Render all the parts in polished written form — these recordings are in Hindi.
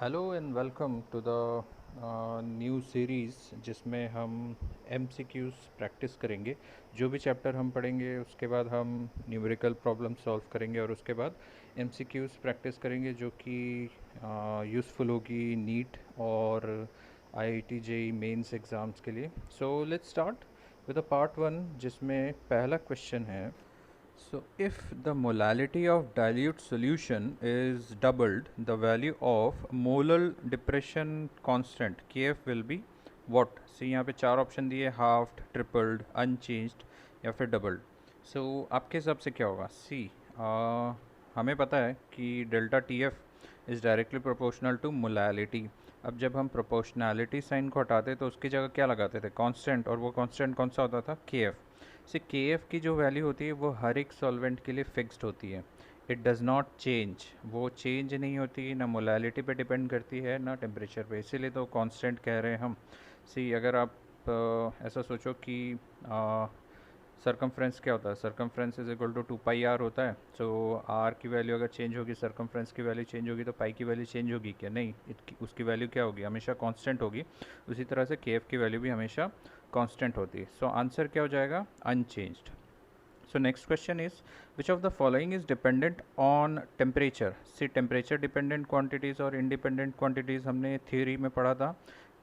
Hello and welcome to the new series जिसमें हम MCQs प्रैक्टिस करेंगे। जो भी चैप्टर हम पढ़ेंगे उसके बाद हम न्यूमेरिकल प्रॉब्लम सॉल्व करेंगे और उसके बाद MCQs प्रैक्टिस करेंगे जो कि यूज़फुल होगी नीट और IIT JEE मेंस एग्ज़ाम्स के लिए। So let's start with the part 1 जिसमें पहला क्वेश्चन है। So if the molality of dilute solution is doubled, the value of molar depression constant Kf will be what? See यहाँ पे चार ऑप्शन दिए, halved, tripled, unchanged या फिर doubled. So आपके हिसाब से क्या होगा? C हमें पता है कि delta TF is directly proportional to molality. अब जब हम प्रोपोर्शनैलिटी साइन को हटाते तो उसकी जगह क्या लगाते थे? कांस्टेंट। और वो कांस्टेंट कौन सा होता था? KF। से KF की जो वैल्यू होती है वो हर एक सॉल्वेंट के लिए फिक्स्ड होती है। इट डज़ नॉट चेंज, वो चेंज नहीं होती, ना मोलैलिटी पे डिपेंड करती है ना टेम्परेचर पे, इसीलिए तो कांस्टेंट कह रहे हैं हम। सी अगर आप ऐसा सोचो कि सरकमफ्रेंस क्या होता है? Circumference is equal to 2πr होता है। सो आर की वैल्यू अगर चेंज होगी, सरकमफ्रेंस की वैल्यू चेंज होगी, तो पाई की वैल्यू चेंज होगी क्या? नहीं, उसकी वैल्यू क्या होगी? हमेशा कांस्टेंट होगी। उसी तरह से KF की वैल्यू भी हमेशा कांस्टेंट होती है। सो आंसर क्या हो जाएगा? Unchanged. So next question is, which of the following is dependent on temperature? See, temperature dependent quantities और independent quantities हमने theory में पढ़ा था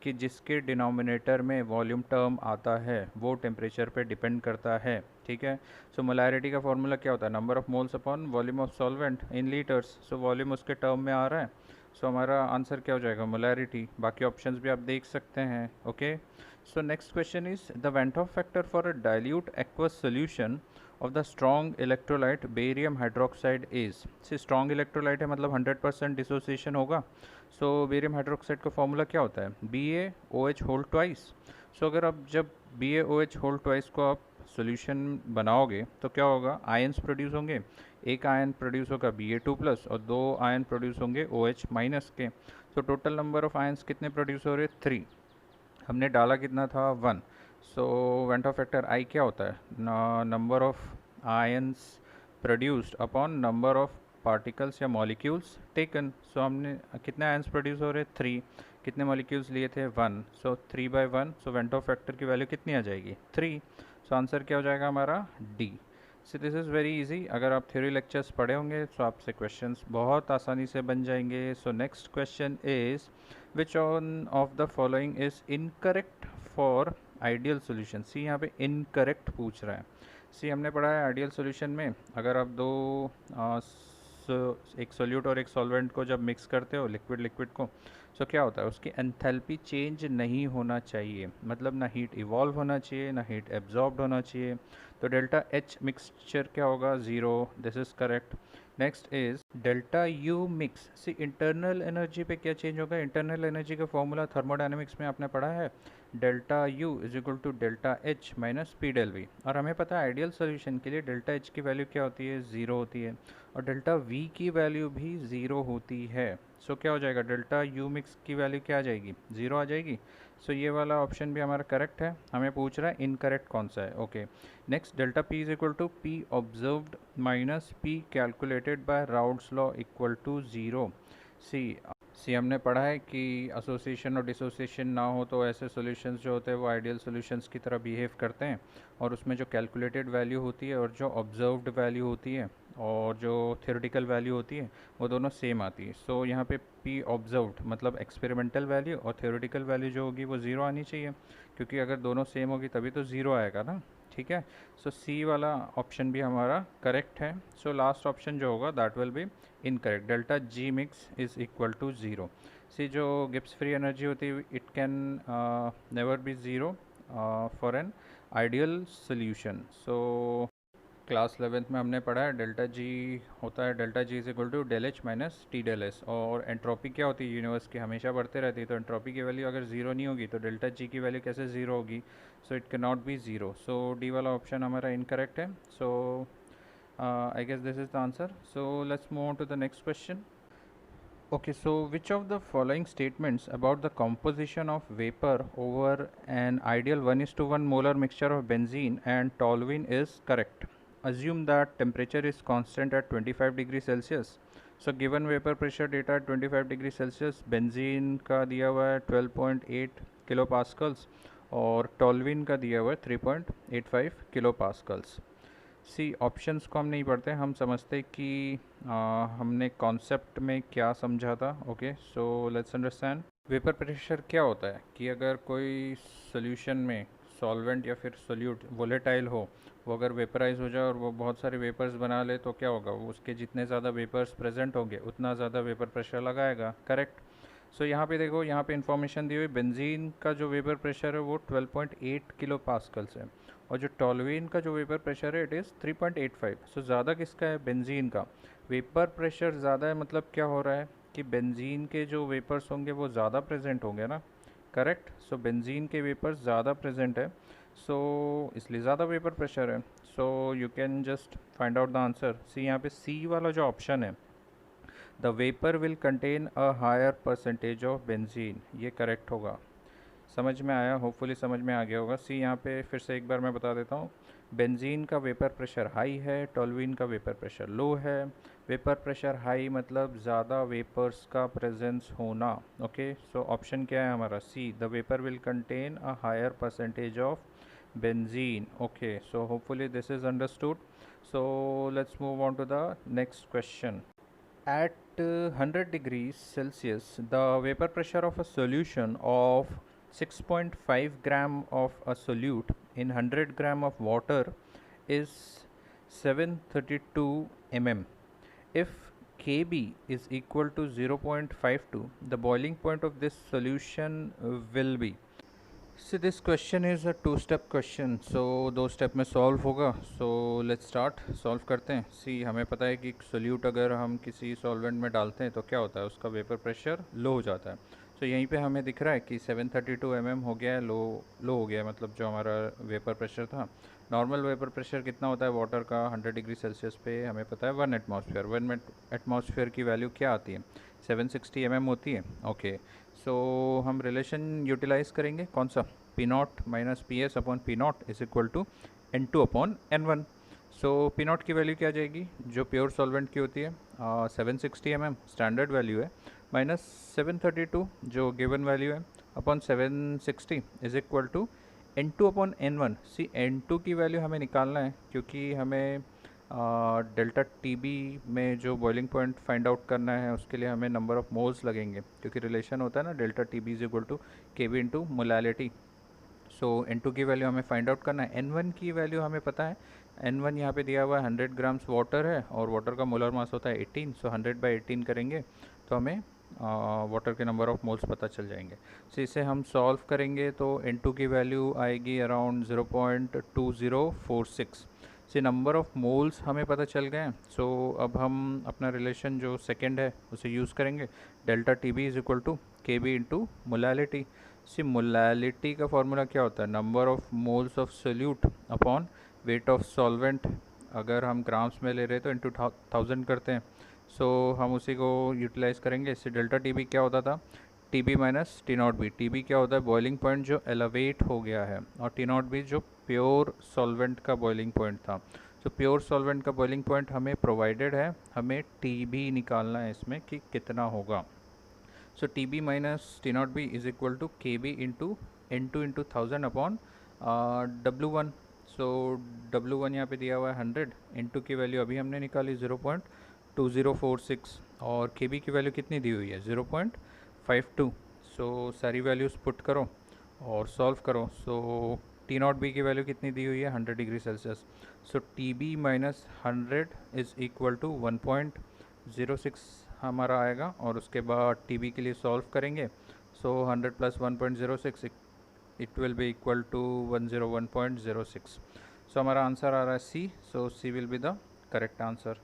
कि जिसके डिनोमिनेटर में वॉल्यूम टर्म आता है वो टेम्परेचर पे डिपेंड करता है। ठीक है। सो मोलैरिटी का फॉर्मूला क्या होता है? Number of moles upon volume of solvent in litres. So volume उसके टर्म में आ रहा है, सो हमारा आंसर क्या हो जाएगा? मोलैरिटी। बाकी ऑप्शंस भी आप देख सकते हैं। Okay. So next question is the went Hoff factor for a dilute aqueous solution of the strong electrolyte barium hydroxide is. से स्ट्रॉन्ग इलेक्ट्रोलाइट है मतलब 100% डिसोसिएशन होगा। सो बेरियम हाइड्रोक्साइड का फॉर्मूला क्या होता है? BaOH whole twice. सो अगर आप जब BaOH होल ट्वाइस को आप सोल्यूशन बनाओगे तो क्या होगा? आयंस प्रोड्यूस होंगे। एक आयन प्रोड्यूस होगा Ba2+ और दो आयन प्रोड्यूस होंगे OH- के। तो टोटल नंबर ऑफ आयंस कितने प्रोड्यूस हो रहे? 3। हमने डाला कितना था? 1। सो वेंट ऑफ फैक्टर I क्या होता है? Number of ions produced upon number of particles या मॉलिक्यूल्स टेकन। सो हमने कितने आयंस प्रोड्यूस हो रहे? 3। कितने मॉलिक्यूल्स लिए थे? 1। सो 3/1। सो वेंट ऑफ फैक्टर की वैल्यू कितनी आ जाएगी? 3। सो आंसर क्या हो जाएगा हमारा? D। So this is very easy. अगर आप थ्योरी लेक्चर्स पढ़े होंगे तो आपसे क्वेश्चंस बहुत आसानी से बन जाएंगे। So next question is which on of the following is incorrect for ideal solution. See यहाँ पे इनकरेक्ट पूछ रहा है। सी हमने पढ़ा है आइडियल सोल्यूशन में अगर आप दो एक सोल्यूट और एक सॉल्वेंट को जब मिक्स करते हो, लिक्विड लिक्विड को, सो क्या होता है? उसकी एंथैल्पी चेंज नहीं होना चाहिए, मतलब ना हीट इवॉल्व होना चाहिए ना हीट एब्जॉर्ब्ड होना चाहिए। तो डेल्टा H मिक्सचर क्या होगा? 0। This is correct. Next is delta U mix. See internal energy पे क्या चेंज होगा? इंटरनल एनर्जी का फॉर्मूला थर्मोडायनेमिक्स में आपने पढ़ा है, delta U is equal to delta H minus P del V। और हमें पता है आइडियल सोल्यूशन के लिए डेल्टा H की वैल्यू क्या होती है? 0 होती है और डेल्टा V की वैल्यू भी 0 होती है। सो क्या हो जाएगा? डेल्टा U मिक्स की वैल्यू क्या आ जाएगी? 0 आ जाएगी। सो ये वाला ऑप्शन भी हमारा करेक्ट है। हमें पूछ रहा है इनकरेक्ट कौन सा है। Okay. Next delta P is equal to P observed minus P calculated by Raoult's law equal to 0। See हमने पढ़ा है कि एसोसिएशन और डिसोसिएशन ना हो तो ऐसे सॉल्यूशंस जो होते हैं वो आइडियल सॉल्यूशंस की तरह बिहेव करते हैं और उसमें जो कैलकुलेटेड वैल्यू होती है और जो ऑब्जर्व्ड वैल्यू होती है और जो थ्योरेटिकल वैल्यू होती है वो दोनों सेम आती है। सो यहाँ पे P ऑब्जर्व्ड मतलब एक्सपेरिमेंटल वैल्यू और थ्योरेटिकल वैल्यू जो होगी वो 0 आनी चाहिए, क्योंकि अगर दोनों सेम होगी तभी तो 0 आएगा ना। ठीक है। सो सी वाला ऑप्शन भी हमारा करेक्ट है। सो लास्ट ऑप्शन जो होगा that will be incorrect. Delta G mix is equal to 0। See जो गिब्स फ्री एनर्जी होती है it can never be 0 for an ideal solution. So class 11th में हमने पढ़ा है डेल्टा G होता है, delta G is equal to del H minus T del S. और एंट्रोपी क्या होती है? यूनिवर्स की हमेशा बढ़ते रहती है, तो एंट्रोपी की वैल्यू अगर 0 नहीं होगी तो डेल्टा G की वैल्यू कैसे 0 होगी? So it can not be 0। So D वाला ऑप्शन हमारा इनकरेक्ट है। सो I guess this is the answer. So let's move on to the next question. Okay, so which of the following statements about the composition of vapor over an ideal 1:1 molar mixture of benzene and toluene is correct? Assume that temperature is constant at 25 degrees Celsius. So given vapour pressure data 25 degree Celsius, benzene का दिया हुआ है 12.8 किलो पास्कल्स और टॉल्विन का दिया हुआ है 3.85 किलो पास्कल्स। सी ऑप्शंस को हम नहीं पढ़ते, हम समझते कि हमने कॉन्सेप्ट में क्या समझा था। Okay, so let's understand. Vapour pressure क्या होता है कि अगर कोई सोल्यूशन में सॉल्वेंट या फिर सोल्यूट वोलेटाइल हो, वो अगर वेपराइज हो जाए और वो बहुत सारे वेपर्स बना ले तो क्या होगा, वो उसके जितने ज़्यादा वेपर्स प्रेजेंट होंगे उतना ज़्यादा वेपर प्रेशर लगाएगा। करेक्ट। सो यहाँ पे देखो, यहाँ पे इंफॉर्मेशन दी हुई, बेंजीन का जो वेपर प्रेशर है वो 12.8 किलो पास्कल्स है और जो टॉल्विन का जो वेपर प्रेशर है इट इज़ 3.85। सो ज़्यादा किसका है, बेंजीन का। वेपर प्रेशर ज़्यादा है मतलब क्या हो रहा है कि बेंजीन के जो वेपर्स होंगे वो ज़्यादा प्रेजेंट होंगे ना। करेक्ट। सो बेंजीन के वेपर्स ज़्यादा प्रेजेंट है, सो इसलिए ज़्यादा वेपर प्रेशर है। So you can just find out the answer. See यहाँ पे सी वाला जो ऑप्शन है, the vapour will contain a higher percentage of benzene, ये करेक्ट होगा। समझ में आया, होपफुली समझ में आ गया होगा। सी यहाँ पे फिर से एक बार मैं बता देता हूँ, बेंजीन का वेपर प्रेशर हाई है, टॉल्विन का वेपर प्रेशर लो है। वेपर प्रेशर हाई मतलब ज़्यादा वेपर्स का प्रेजेंस होना। ओके, सो ऑप्शन क्या है हमारा, C, the vapour will contain a higher percentage of benzene. Okay, so hopefully this is understood. So let's move on to the next question. At 100 degrees Celsius, the vapor pressure of a solution of 6.5 gram of a solute in 100 gram of water is 732 mm. If Kb is equal to 0.52, the boiling point of this solution will be. So this question is a two step question, so दो स्टेप में सॉल्व होगा। सो लेट्स स्टार्ट, सॉल्व करते हैं। सी हमें पता है कि सोल्यूट अगर हम किसी सॉल्वेंट में डालते हैं तो क्या होता है, उसका वेपर प्रेशर लो हो जाता है। सो यहीं पे हमें दिख रहा है कि 732 mm हो गया है, लो हो गया है, मतलब जो हमारा वेपर प्रेशर था। नॉर्मल वेपर प्रेशर कितना होता है वाटर का 100 डिग्री सेल्सियस पे, हमें पता है 1 एटमॉस्फेयर। 1 एटमॉस्फेयर की वैल्यू क्या आती है, 760 mm होती है। ओके, सो हम रिलेशन यूटिलाइज करेंगे, कौन सा, P naught minus P S upon P naught is equal to N2 upon N1। So P naught की वैल्यू क्या आ जाएगी, जो प्योर सॉल्वेंट की होती है 760 mm स्टैंडर्ड वैल्यू है, माइनस 732 जो गिवन वैल्यू है upon 760 is equal to N2 upon N1। See N2 की वैल्यू हमें निकालना है क्योंकि हमें डेल्टा टी बी में जो बॉइलिंग पॉइंट फाइंड आउट करना है उसके लिए हमें नंबर ऑफ मोल्स लगेंगे, क्योंकि रिलेशन होता है ना delta T B is equal to K B into molality. So N2 की वैल्यू हमें फाइंड आउट करना है। N1 की वैल्यू हमें पता है, N1 यहाँ पे दिया हुआ है 100 ग्राम्स वाटर है और वाटर का मोलर मास होता है 18। सो 100/18 करेंगे तो हमें वाटर के नंबर ऑफ मोल्स पता चल जाएंगे। सो इसे हम सॉल्व करेंगे तो N2 की वैल्यू आएगी अराउंड 0.2046। से नंबर ऑफ मोल्स हमें पता चल गए हैं। सो अब हम अपना रिलेशन जो सेकेंड है उसे यूज़ करेंगे, delta T B is equal to K B into molality. See molality का फॉर्मूला क्या होता है, number of moles of solute upon weight of solvent. अगर हम ग्राम्स में ले रहे तो इंटू 1000 करते हैं। सो हम उसी को यूटिलाइज करेंगे। इससे डेल्टा टी बी क्या होता था, T B minus T naught B. T B क्या होता है, बॉइलिंग पॉइंट जो एलिवेट हो गया है, और टी नॉट बी जो प्योर सॉल्वेंट का बॉइलिंग पॉइंट था। तो प्योर सॉल्वेंट का बॉइलिंग पॉइंट हमें प्रोवाइडेड है, हमें टी बी निकालना है इसमें कि कितना होगा। So TB minus T naught B is equal to KB into N2 into 1000 upon W1। So W1 यहाँ पे दिया हुआ है 100, N2 की वैल्यू अभी हमने निकाली 0.2046 और KB की वैल्यू कितनी दी हुई है 0.52। सो सारी वैल्यूज़ पुट करो और सॉल्व करो। सो T नॉट B की वैल्यू कितनी दी हुई है 100 degree Celsius. So TB minus 100 is equal to 1.06 हमारा आएगा, और उसके बाद टीबी के लिए सॉल्व करेंगे। So 100 plus 1.06 it will be equal to 101.06। So हमारा आंसर आ रहा है C. So C will be the correct answer.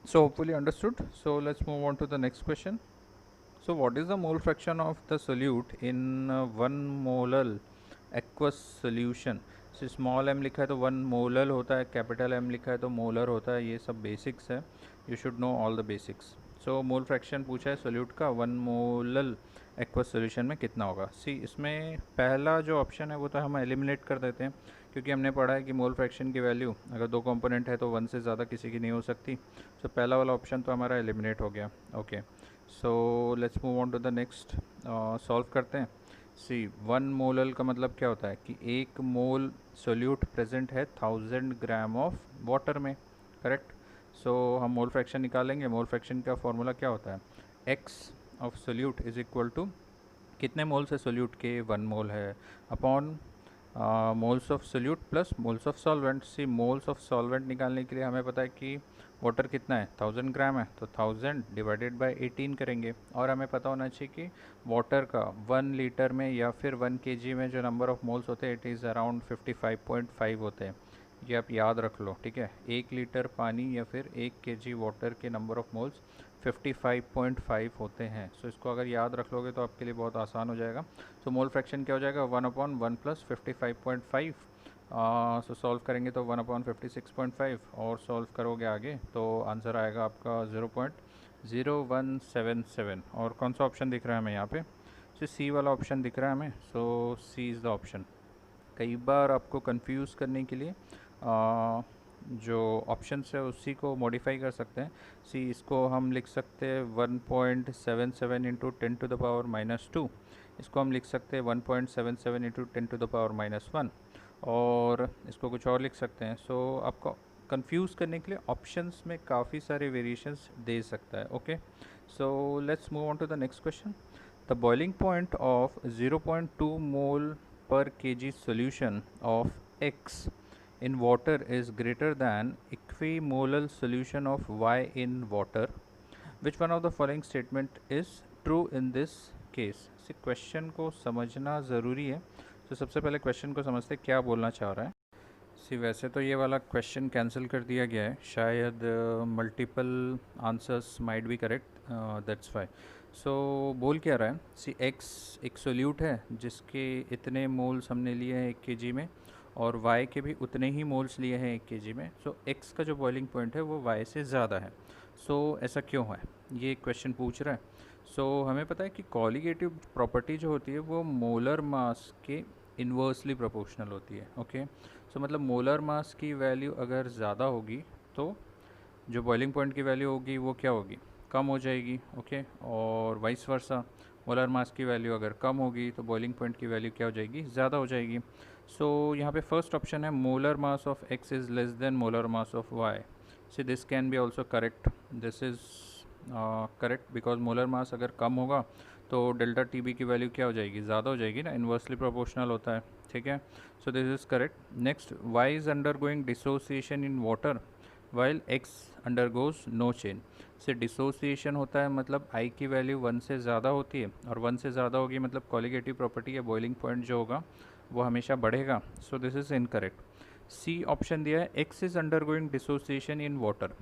So hopefully understood. So let's move on to the next question. So what is the mole fraction of the solute in 1 molal aqueous solution. Small m लिखा है तो 1 मोलल होता है, कैपिटल M लिखा है तो मोलर होता है, ये सब बेसिक्स है, you should know all the basics. So mole fraction पूछा है सोल्यूट का 1 मोलल एक्वस सोल्यूशन में कितना होगा। सी इसमें पहला जो ऑप्शन है वो तो हम एलिमिनेट कर देते हैं क्योंकि हमने पढ़ा है कि मोल फ्रैक्शन की वैल्यू अगर दो कंपोनेंट है तो वन से ज़्यादा किसी की नहीं हो सकती। सो पहला वाला ऑप्शन तो हमारा एलिमिनेट हो गया। Okay, so let's move on to the next, solve करते हैं। सी 1 मोल का मतलब क्या होता है कि 1 मोल सोल्यूट प्रेजेंट है 1000 ग्राम ऑफ वाटर में, करेक्ट। सो हम मोल फ्रैक्शन निकालेंगे। मोल फ्रैक्शन का फॉर्मूला क्या होता है, X of solute is equal to कितने मोल्स है सोल्यूट के, 1 मोल है, upon moles of solute plus moles of solvent. See moles of solvent निकालने के लिए हमें पता है कि वाटर कितना है, 1000 ग्राम है, तो 1000 डिवाइडेड बाय 18 करेंगे। और हमें पता होना चाहिए कि वाटर का 1 लीटर में या फिर 1 kg में जो नंबर ऑफ मोल्स होते हैं इट इज़ अराउंड 55.5 होते हैं। ये आप याद रख लो, ठीक है। 1 लीटर पानी या फिर 1 kg वाटर के नंबर ऑफ मोल्स 55.5 होते हैं। सो इसको अगर याद रख लोगे तो आपके लिए बहुत आसान हो जाएगा। सो मोल फ्रैक्शन क्या हो जाएगा, 1/1 प्लस 55.5। सो सॉल्व करेंगे तो 1/56.5 और सॉल्व करोगे आगे तो आंसर आएगा आपका 0.0177। और कौन सा ऑप्शन दिख रहा है हमें यहाँ पे, सो सी वाला ऑप्शन दिख रहा है हमें। सो सी इज़ द ऑप्शन। कई बार आपको कंफ्यूज करने के लिए जो ऑप्शंस है उसी को मॉडिफाई कर सकते हैं। सी इसको हम लिख सकते हैं 1.77 इंटू 10⁻⁻²। इसको हम लिख सकते हैं 1.77 इंटू 10⁻⁻1। और इसको कुछ और लिख सकते हैं। सो आपको कंफ्यूज करने के लिए ऑप्शंस में काफ़ी सारे वेरिएशंस दे सकता है। Okay, so let's move on to the next question. The boiling point of 0.2 mole per kg solution of X in water is greater than equimolar solution of Y in water. Which one of the following statement is true in this case? इस क्वेश्चन को समझना ज़रूरी है। तो सबसे पहले क्वेश्चन को समझते क्या बोलना चाह रहा है। सी वैसे तो ये वाला क्वेश्चन कैंसिल कर दिया गया है, शायद multiple answers might be correct, that's why. So बोल क्या रहा है, सी एक्स एक सोल्यूट है जिसके इतने मोल्स हमने लिए हैं 1 kg में, और वाई के भी उतने ही मोल्स लिए हैं 1 kg में। सो एक्स का जो बॉइलिंग पॉइंट है वो वाई से ज़्यादा है। सो ऐसा क्यों है, ये क्वेश्चन पूछ रहा है। सो हमें पता है कि कॉलिगेटिव प्रॉपर्टी जो होती है वो मोलर मास के इन्वर्सली प्रोपोर्शनल होती है। ओके, सो मतलब मोलर मास की वैल्यू अगर ज़्यादा होगी तो जो बॉइलिंग पॉइंट की वैल्यू होगी वो क्या होगी, कम हो जाएगी। ओके, और वाइस वर्सा मोलर मास की वैल्यू अगर कम होगी तो बॉइलिंग पॉइंट की वैल्यू क्या हो जाएगी, ज़्यादा हो जाएगी। सो यहाँ पे फर्स्ट ऑप्शन है molar mass of X is less than molar mass of Y. See this can be also correct, this is correct because molar mass अगर कम होगा तो डेल्टा टी बी की वैल्यू क्या हो जाएगी, ज़्यादा हो जाएगी ना, इन्वर्सली प्रोपोर्शनल होता है, ठीक है। So this is correct. Next, Y is undergoing dissociation in water while X undergoes no change. से डिसोसिएशन होता है मतलब आई की वैल्यू 1 से ज़्यादा होती है, और 1 से ज़्यादा होगी मतलब कॉलिगेटिव प्रॉपर्टी या बॉइलिंग पॉइंट जो होगा वो हमेशा बढ़ेगा। So this is incorrect. C option दिया है X is undergoing dissociation in water.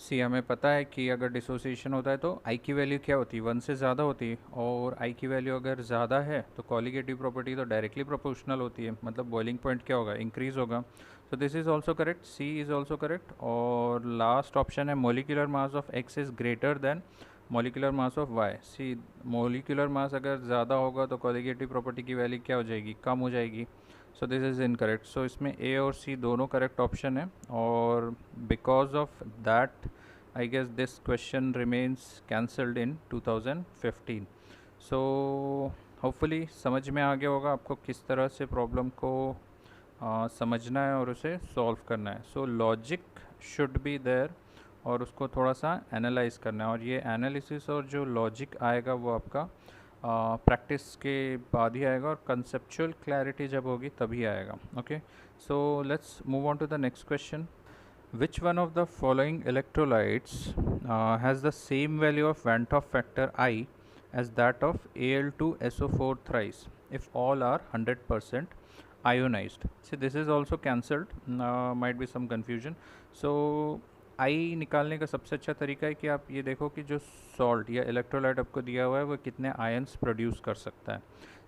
See हमें पता है कि अगर डिसोसिएशन होता है तो आई की वैल्यू क्या होती है, 1 से ज़्यादा होती है, और आई की वैल्यू अगर ज़्यादा है तो कॉलिगेटिव प्रॉपर्टी तो डायरेक्टली प्रोपोर्शनल होती है, मतलब बॉइलिंग पॉइंट क्या होगा, इंक्रीज़ होगा। So this is also correct, C is also correct. और लास्ट ऑप्शन है molecular mass of X is greater than molecular mass of Y. See molecular mass अगर ज़्यादा होगा तो कॉलिगेटिव प्रॉपर्टी की वैल्यू क्या हो जाएगी, कम हो जाएगी। So this is incorrect. So इसमें ए और सी दोनों करेक्ट ऑप्शन है, और because of that I guess this question remains cancelled in 2015। So hopefully समझ में आ गया होगा आपको किस तरह से प्रॉब्लम को समझना है और उसे सॉल्व करना है। सो लॉजिक शुड बी देयर और उसको थोड़ा सा एनालाइज करना है, और ये एनालिसिस और जो लॉजिक आएगा वो आपका प्रैक्टिस के बाद ही आएगा, और कंसेप्चुअल क्लैरिटी जब होगी तभी आएगा। Okay, so let's move on to the next question. Which one of the following electrolytes has the same value of Van 't Hoff factor I as that of Al2SO4 thrice if all are 100% ionized? See, this is also cancelled, might be some confusion. So आई निकालने का सबसे अच्छा तरीका है कि आप ये देखो कि जो सॉल्ट या इलेक्ट्रोलाइट आपको दिया हुआ है वो कितने आयंस प्रोड्यूस कर सकता है।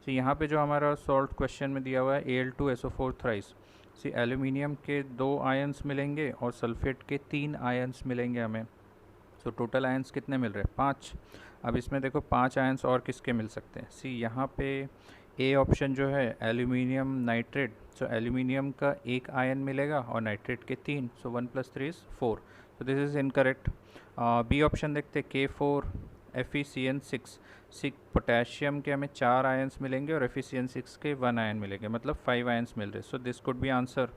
तो यहाँ पे जो हमारा सॉल्ट क्वेश्चन में दिया हुआ है Al2SO4 थ्राइस, सी एल्यूमिनियम के 2 आयंस मिलेंगे और सल्फेट के 3 आयंस मिलेंगे हमें। सो टोटल आयंस कितने मिल रहे हैं, 5। अब इसमें देखो 5 आयंस और किसके मिल सकते हैं, सी यहाँ पे ए ऑप्शन जो है एल्यूमिनियम नाइट्रेट, सो एल्यूमिनियम का एक आयन मिलेगा और नाइट्रेट के 3, so 1 + 3 = 4, so this is incorrect. B option देखते K4 FeCN6, पोटेशियम के हमें 4 आयन्स मिलेंगे और FeCN6 के 1 आयन मिलेंगे, मतलब 5 आयन्स मिल रहे, so this could be answer.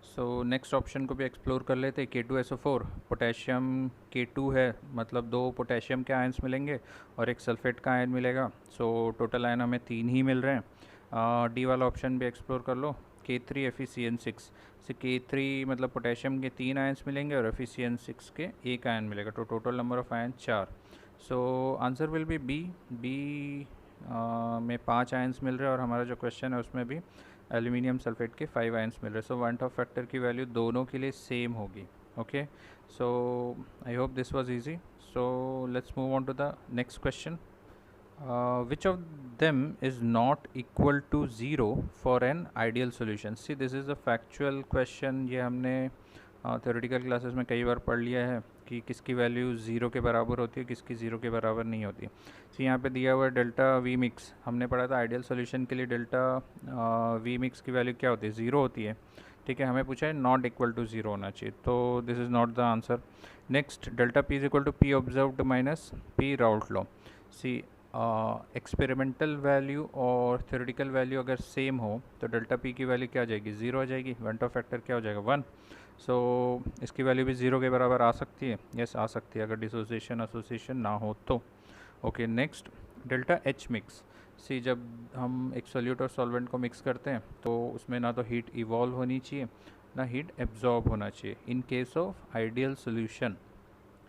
So next option को भी एक्सप्लोर कर लेते। K2SO4, पोटेशियम K2 है, मतलब 2 पोटेशियम के आयन्स मिलेंगे और एक सल्फेट का आयन मिलेगा, सो टोटल आयन हमें 3 ही मिल रहे हैं। डी वाला ऑप्शन भी एक्सप्लोर कर लो, K3 FeCN6 से K3 मतलब पोटेशियम के 3 आयन्स मिलेंगे और FeCN6 के 1 आयन मिलेगा, तो total number of ion 4, so answer will be B में 5 आयन्स मिल रहे हैं और हमारा जो क्वेश्चन है उसमें भी एल्यूमिनियम सल्फेट के 5 आयन्स मिल रहे हैं, सो वन ऑफ फैक्टर की वैल्यू दोनों के लिए सेम होगी। Okay, so I hope this was easy, so let's move on to the next question. which of them is not equal to 0 for an ideal solution? See, this is a factual question, ये हमने theoretical classes में कई बार पढ़ लिया है कि किसकी वैल्यू 0 के बराबर होती है, किसकी 0 के बराबर नहीं होती। तो यहाँ पे दिया हुआ है डेल्टा वी मिक्स, हमने पढ़ा था आइडियल सॉल्यूशन के लिए डेल्टा वी मिक्स की वैल्यू क्या होती है, 0 होती है, ठीक है। हमें पूछा है नॉट इक्वल टू 0 होना चाहिए, तो this is not the answer. Next, delta P is equal to P observed minus P Raoult law. See, experimental value और थ्योरेटिकल वैल्यू अगर सेम हो तो डेल्टा पी की वैल्यू क्या आ जाएगी, 0 आ जाएगी, वेंट ऑफ फैक्टर क्या हो जाएगा, 1, सो इसकी वैल्यू भी 0 के बराबर आ सकती है, यस आ सकती है अगर डिसोसिएशन एसोसिएशन ना हो तो। Okay, next delta H mix. See, जब हम एक सोल्यूट और सॉल्वेंट को मिक्स करते हैं तो उसमें ना तो हीट इवॉल्व होनी चाहिए ना हीट एब्जॉर्ब होना चाहिए in case of ideal solution,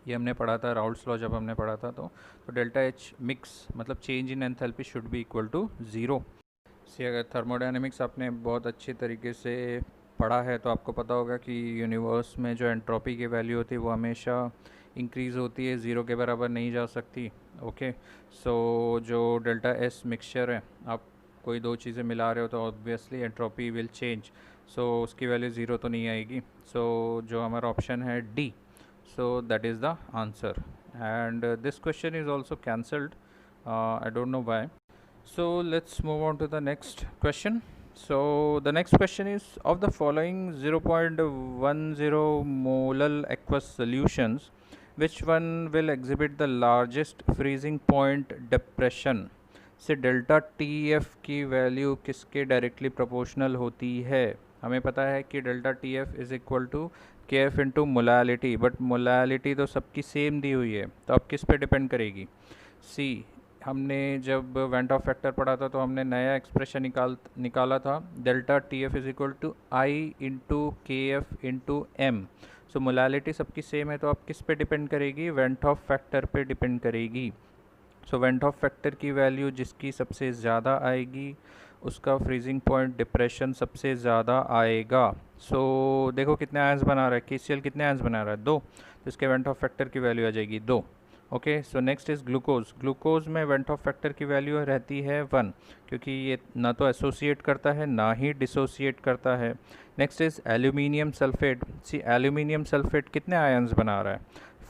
ये हमने पढ़ा था राउल्ट्स लॉ जब हमने पढ़ा था, तो डेल्टा एच मिक्स मतलब change in enthalpy should be equal to 0। See, अगर थर्मोडायनेमिक्स आपने बहुत अच्छे तरीके से पढ़ा है तो आपको पता होगा कि यूनिवर्स में जो एंट्रोपी की वैल्यू होती है वो हमेशा इंक्रीज़ होती है, 0 के बराबर नहीं जा सकती। ओके, सो जो डेल्टा एस मिक्सचर है, आप कोई दो चीज़ें मिला रहे हो तो ऑब्वियसली एंट्रोपी विल चेंज, सो उसकी वैल्यू 0 तो नहीं आएगी, सो जो हमारा ऑप्शन है D, so that is the answer, and this question is also cancelled, I don't know why. So let's move on to the next question. So the next question is, of the following 0.10 molal aqueous solutions, which one will exhibit the largest freezing point depression? से डेल्टा टी एफ की वैल्यू किसके डायरेक्टली प्रोपोर्शनल होती है? हमें पता है कि delta T F is equal to K F into molality, but molality तो सबकी सेम दी हुई है, तो अब किस पे डिपेंड करेगी? सी, हमने जब वेंट ऑफ फैक्टर पढ़ा था तो हमने नया एक्सप्रेशन निकाला था, delta T F is equal to I into K F into M, so molality सबकी सेम है, तो अब किस पे डिपेंड करेगी? वेंट ऑफ फैक्टर पे डिपेंड करेगी। सो वेंट ऑफ फैक्टर की वैल्यू जिसकी सबसे ज़्यादा आएगी उसका फ्रीजिंग पॉइंट डिप्रेशन सबसे ज़्यादा आएगा। सो देखो कितने आयंस बना रहा है, KCl कितने आयंस बना रहा है, 2, तो इसके वेंट ऑफ फैक्टर की वैल्यू आ जाएगी 2। Okay, so next is glucose. Glucose में वेंट ऑफ फैक्टर की वैल्यू रहती है 1, क्योंकि ये ना तो एसोसिएट करता है ना ही डिसोसिएट करता है। Next is aluminium sulphate. C, aluminium sulphate कितने आयंस बना रहा है,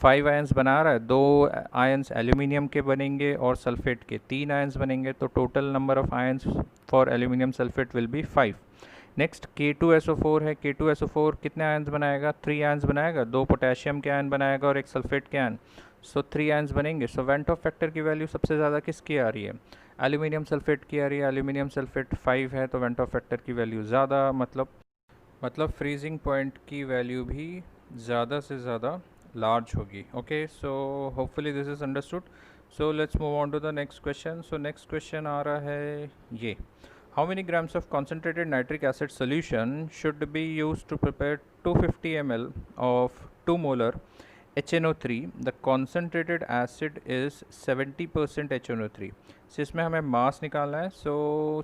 5 आयंस बना रहा है, 2 आयंस एल्यूमिनियम के बनेंगे और सल्फेट के 3 आयंस बनेंगे, तो total number of ions for aluminium sulphate will be 5। Next K2SO4 है, K2SO4 कितने आयंस बनाएगा, 3 आयंस बनाएगा, 2 पोटेशियम के आयन बनाएगा और एक सल्फेट के आयन, सो 3 आयंस बनेंगे। सो वेंट ऑफ फैक्टर की वैल्यू सबसे ज़्यादा किसकी आ रही है? एल्यूमिनियम सल्फेट की आ रही है, एल्यूमिनियम सल्फेट 5 है, तो वेंट ऑफ फैक्टर की वैल्यू ज़्यादा, मतलब फ्रीजिंग पॉइंट की वैल्यू भी ज़्यादा से ज़्यादा लार्ज होगी। Okay, so hopefully this is understood. So let's move on to the next question. So next question आ रहा है ये, how many grams of concentrated nitric acid solution should be use to prepare 250 ml of 2 molar HNO3? The concentrated acid is 70% HNO3। So इसमें हमें मास निकालना है, सो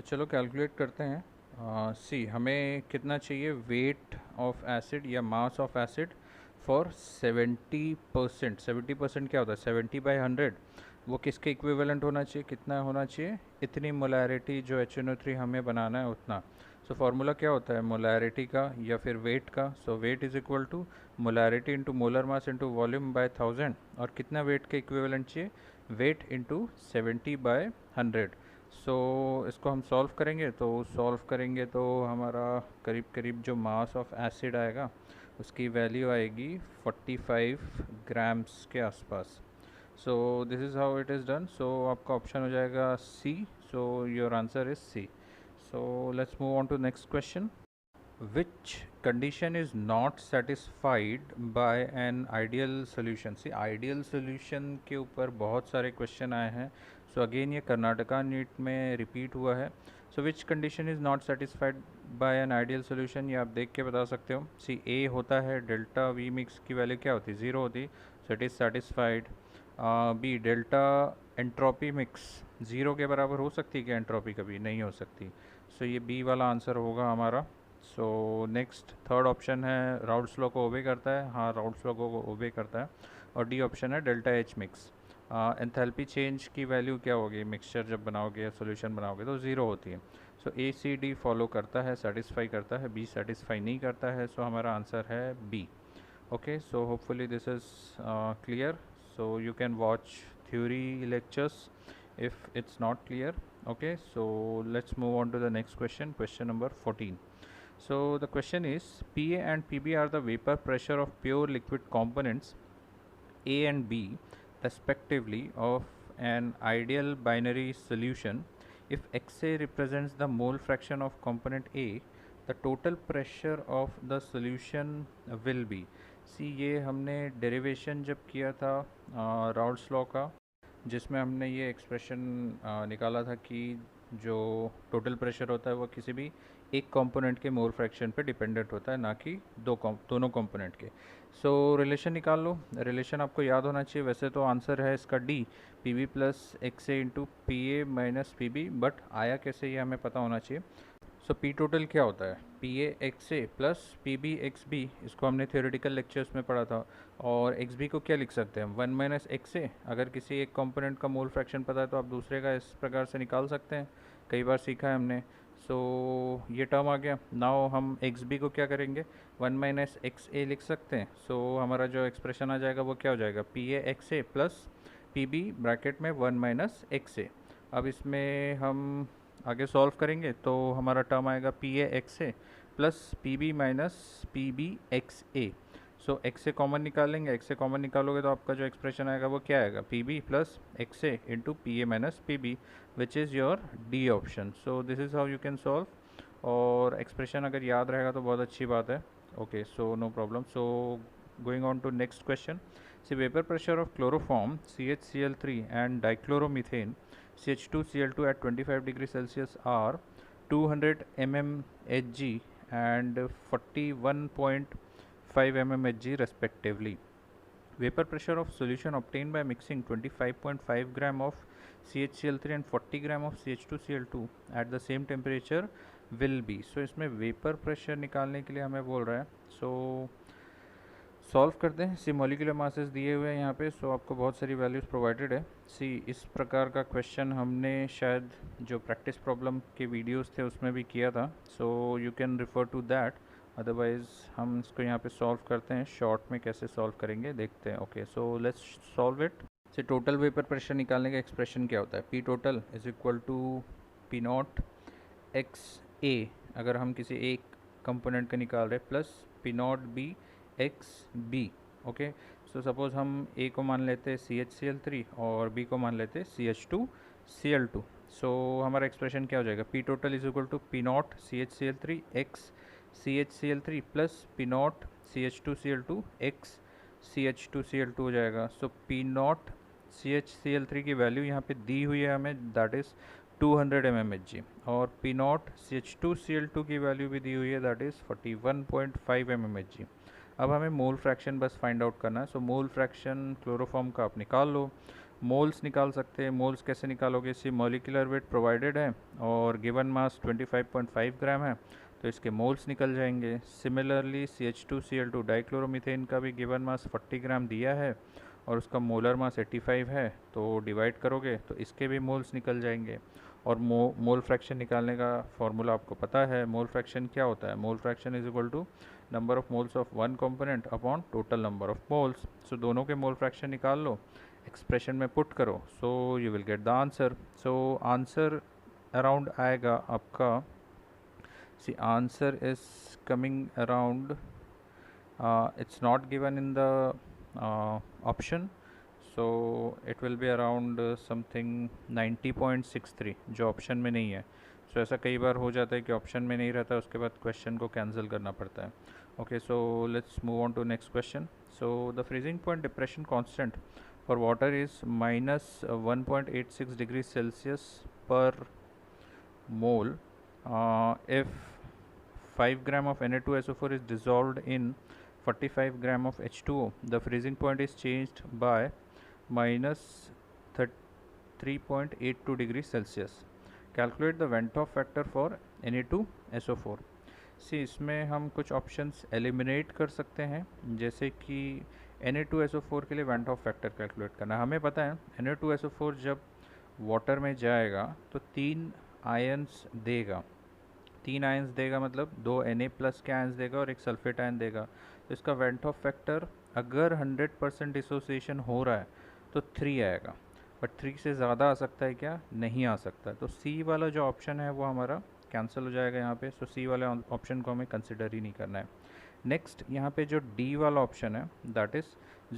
चलो कैलकुलेट करते हैं। सी, हमें कितना चाहिए वेट ऑफ एसिड या मास ऑफ एसिड फॉर 70%। 70% क्या होता है, 70/100, वो किसके इक्विवेलेंट होना चाहिए, कितना होना चाहिए, इतनी मोलैरिटी जो HNO3 हमें बनाना है उतना। सो फार्मूला क्या होता है मोलैरिटी का या फिर वेट का? So weight is equal to molarity into molar mass into volume by 1000, और कितना वेट के इक्विवेलेंट चाहिए, वेट इंटू 70/100। सो इसको हम सॉल्व करेंगे, तो हमारा करीब करीब जो मास ऑफ एसिड आएगा उसकी वैल्यू आएगी 45 ग्राम्स के आसपास। So this is how it is done. So आपका ऑप्शन हो जाएगा C. So your answer is C. So let's move on to next question. Which condition is not satisfied by an ideal solution? See, ideal solution के ऊपर बहुत सारे क्वेश्चन आए हैं। सो अगेन ये कर्नाटका नीट में रिपीट हुआ है। So which condition is not satisfied by an ideal solution, ये आप देख के बता सकते हो। सी ए होता है डेल्टा वी मिक्स की वैल्यू क्या होती है, ज़ीरो होती, so it is satisfied. B delta entropy mix zero के बराबर हो सकती है क्या एंट्रोपी, कभी नहीं हो सकती। सो ये बी वाला आंसर होगा हमारा। सो नेक्स्ट थर्ड ऑप्शन है राउल्ट्स लॉ को ओबे करता है, हाँ राउल्ट्स लॉ को ओबे करता है। और डी ऑप्शन है delta H mix. Enthalpy change की वैल्यू क्या होगी, मिक्सचर जब बनाओगे या सोल्यूशन बनाओगे तो ज़ीरो होती है। सो ए सी डी फॉलो करता है, सेटिस्फाई करता है, बी सेटिस्फाई नहीं करता है। सो हमारा आंसर है B. Okay, so hopefully this is clear. So you can watch theory lectures if it's not clear. Okay, so let's move on to the next question, question number 14. So the question is, PA and PB are the vapor pressure of pure liquid components A and B respectively of an ideal binary solution. If XA represents the mole fraction of component A, the total pressure of the solution will be। सी ये हमने डेरिवेशन जब किया था राउल्ट्स लॉ का, जिसमें हमने ये एक्सप्रेशन निकाला था कि जो टोटल प्रेशर होता है वो किसी भी एक कंपोनेंट के मोल फ्रैक्शन पे डिपेंडेंट होता है, ना कि दोनों कंपोनेंट के। सो रिलेशन निकाल लो। रिलेशन आपको याद होना चाहिए, वैसे तो आंसर है इसका D, P B plus X A into P A minus P B, but आया कैसे ये हमें पता होना चाहिए। सो पी टोटल क्या होता है, P A X A plus P B X B, इसको हमने थियोरेटिकल लेक्चर्स में पढ़ा था। और एक्स बी को क्या लिख सकते हैं, वन माइनस एक्स ए। अगर किसी एक कंपोनेंट का मोल फ्रैक्शन पता है तो आप दूसरे का इस प्रकार से निकाल सकते हैं, कई बार सीखा है हमने। सो ये टर्म आ गया। नाउ हम एक्स बी को क्या करेंगे, वन माइनस एक्स ए लिख सकते हैं। सो हमारा जो एक्सप्रेशन आ जाएगा वो क्या हो जाएगा, P A X A plus P B bracket में वन माइनस एक्स ए। अब इसमें हम आगे सॉल्व करेंगे तो हमारा टर्म आएगा P A X A plus P B minus P B X A. So X से कॉमन निकालेंगे, एक्स से कॉमन निकालोगे तो आपका जो एक्सप्रेशन आएगा वो क्या आएगा, P B plus X A into P A minus P B, which is your D option. So this is how you can solve. और एक्सप्रेशन अगर याद रहेगा तो बहुत अच्छी बात है। Okay, so no problem. So going on to next question. C vapour pressure of chloroform CHCl3 and dichloromethane CH2Cl2 at 25 degrees Celsius are 200 mmHg and 41.5 mmHg respectively. Vapor pressure of solution obtained by mixing 25.5 gram of CHCl3 and 40 gram of CH2Cl2 at the same temperature will be। so इसमें वेपर प्रेशर निकालने के लिए हमें बोल रहा है। सो सॉल्व करते हैं। सी मॉलिक्यूलर मासेस दिए हुए हैं यहाँ पे। सो आपको बहुत सारी वैल्यूज़ प्रोवाइडेड है। सी इस प्रकार का क्वेश्चन हमने शायद जो प्रैक्टिस प्रॉब्लम के वीडियोस थे उसमें भी किया था। So you can refer to that, otherwise हम इसको यहाँ पे सॉल्व करते हैं। शॉर्ट में कैसे सॉल्व करेंगे देखते हैं। Okay, so let's solve it. से टोटल वेपर प्रेशर निकालने का एक्सप्रेशन क्या होता है, P total is equal to P naught X A, अगर हम किसी एक कंपोनेंट का निकाल रहे, plus P naught B X B. Okay, so suppose हम ए को मान लेते हैं CHCl3 और बी को मान लेते हैं CH2Cl2। सो हमारा एक्सप्रेशन क्या हो जाएगा, P total is equal to P not CHCl3 X CHCl3 plus P not CH2Cl2 X CH2Cl2 हो जाएगा। सो पी नॉट CHCl3 की वैल्यू यहाँ पे दी हुई है हमें, दैट इज़ 200 mmHg, और पी नॉट CH2Cl2 की वैल्यू भी दी हुई है, दैट इज़ 41.5 mmHg। अब हमें मोल फ्रैक्शन बस फाइंड आउट करना है। सो मोल फ्रैक्शन क्लोरोफॉर्म का आप निकाल लो। मोल्स निकाल सकते हैं। मोल्स कैसे निकालोगे, इसी मॉलिक्यूलर वेट प्रोवाइडेड है और गिवन मास 25.5 ग्राम है, तो इसके मोल्स निकल जाएंगे। सिमिलरली CH2Cl2 डाइक्लोरोमीथेन का भी गिवन मास 40 ग्राम दिया है और उसका मोलर मास 85 है, तो डिवाइड करोगे तो इसके भी मोल्स निकल जाएंगे। और मोल फ्रैक्शन निकालने का फॉर्मूला आपको पता है। मोल फ्रैक्शन क्या होता है, mole fraction is equal to number of moles of one component upon total number of moles. So दोनों के मोल फ्रैक्शन निकाल लो, एक्सप्रेशन में पुट करो, so you will get the answer. So answer around आएगा आपका, C answer is coming around, it's not given in the option, so it will be around something 90.63 जो ऑप्शन में नहीं है. सो ऐसा कई बार हो जाता है कि ऑप्शन में नहीं रहता, उसके बाद क्वेश्चन को कैंसिल करना पड़ता है. Okay, so let's move on to next question. So the freezing point depression constant for water is -1.86 degree Celsius per mole if 5 gram of Na2SO4 is dissolved in 45 gram of H2O. The freezing point is changed by minus 3.82 degrees Celsius. Calculate the Vent-Off factor for Na2SO4. सी इसमें हम कुछ ऑप्शंस एलिमिनेट कर सकते हैं, जैसे कि Na2SO4 के लिए वेंट ऑफ फैक्टर कैलकुलेट करना. हमें पता है Na2SO4 जब वाटर में जाएगा तो 3 आयन्स देगा. 3 आयन्स देगा मतलब 2 Na+ के आयन्स देगा और एक सल्फेट आयन देगा. तो इसका वेंट ऑफ फैक्टर अगर 100% डिसोसिएशन हो रहा है तो 3 आएगा, बट 3 से ज़्यादा आ सकता है क्या? नहीं आ सकता. तो सी वाला जो ऑप्शन है वो हमारा कैंसिल हो जाएगा यहाँ पे. सो सी वाले ऑप्शन को हमें कंसिडर ही नहीं करना है. नेक्स्ट यहाँ पे जो डी वाला ऑप्शन है दैट इज़